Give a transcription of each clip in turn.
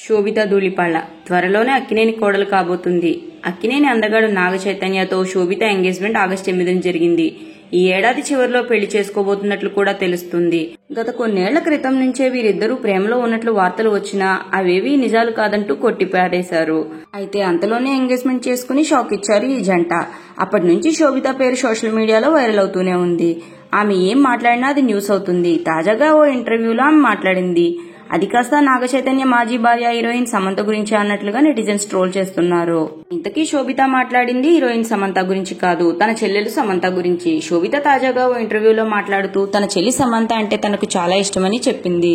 శోభిత ధూళిపాళ్ల త్వరలోనే అక్కినేని కోడలు కాబోతుంది. అక్కినేని అందగాడు నాగ చైతన్యతో శోభిత ఎంగేజ్మెంట్ ఆగస్టు 8న జరిగింది. ఈ ఏడాది చివరిలో పెళ్లి చేసుకోబోతున్నట్లు కూడా తెలుస్తుంది. గత కొన్నేళ్ల క్రితం నుంచే వీరిద్దరూ ప్రేమలో ఉన్నట్లు వార్తలు వచ్చినా అవేవీ నిజాలు కాదంటూ కొట్టిపారేశారు. అయితే అంతలోనే ఎంగేజ్మెంట్ చేసుకుని షాక్ ఇచ్చారు ఈ జంట. అప్పటి నుంచి శోభిత పేరు సోషల్ మీడియాలో వైరల్ అవుతూనే ఉంది. ఆమె ఏం మాట్లాడినా అది న్యూస్ అవుతుంది. తాజాగా ఓ ఇంటర్వ్యూలో ఆమె మాట్లాడింది. అది కాస్త నాగ చైతన్య మాజీ భార్య హీరోయిన్ సమంత గురించి అన్నట్లుగా నెటిజన్స్ ట్రోల్ చేస్తున్నారు. ఇంతకీ శోభిత మాట్లాడింది హీరోయిన్ సమంత గురించి కాదు, తన చెల్లెలు సమంత గురించి. శోభిత తాజాగా ఓ ఇంటర్వ్యూలో మాట్లాడుతూ తన చెల్లి సమంత అంటే తనకు చాలా ఇష్టమని చెప్పింది.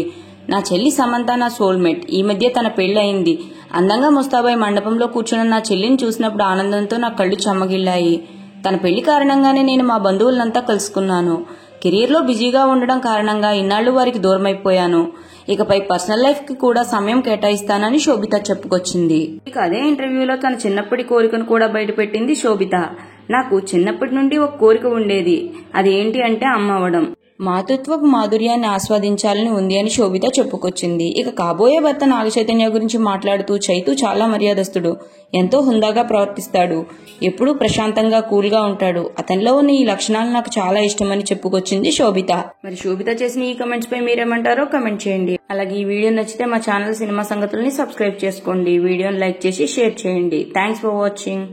నా చెల్లి సమంత నా సోల్మేట్. ఈ మధ్య తన పెళ్లి అయింది. అందంగా ముస్తాబాయి మండపంలో కూర్చున్న నా చెల్లిని చూసినప్పుడు ఆనందంతో నా కళ్ళు చెమ్మగిల్లాయి. తన పెళ్లి కారణంగానే నేను మా బంధువులంతా కలుసుకున్నాను. కెరీర్లో బిజీగా ఉండడం కారణంగా ఇన్నాళ్లు వారికి దూరమైపోయాను. ఇకపై పర్సనల్ లైఫ్ కి కూడా సమయం కేటాయిస్తానని శోభిత చెప్పుకొచ్చింది. ఇక అదే ఇంటర్వ్యూలో తన చిన్నప్పటి కోరికను కూడా బయటపెట్టింది శోభిత. నాకు చిన్నప్పటి నుండి ఒక కోరిక ఉండేది. అదేంటి అంటే అమ్మ అవడం. మాతృత్వపు మాధుర్యాన్ని ఆస్వాదించాలని ఉంది అని శోభిత చెప్పుకొచ్చింది. ఇక కాబోయే భర్త నాగ చైతన్య గురించి మాట్లాడుతూ చైతు చాలా మర్యాదస్తుడు, ఎంతో హుందాగా ప్రవర్తిస్తాడు, ఎప్పుడూ ప్రశాంతంగా కూల్ గా ఉంటాడు. అతనిలో ఉన్న ఈ లక్షణాలు నాకు చాలా ఇష్టమని చెప్పుకొచ్చింది శోభిత. మరి శోభిత చేసిన ఈ కమెంట్స్ పై మీరేమంటారో కమెంట్ చేయండి. అలాగే ఈ వీడియో నచ్చితే మా ఛానల్ సినిమా సంగతుల్ని సబ్స్క్రైబ్ చేసుకోండి. వీడియోని లైక్ చేసి షేర్ చేయండి. Thanks for watching.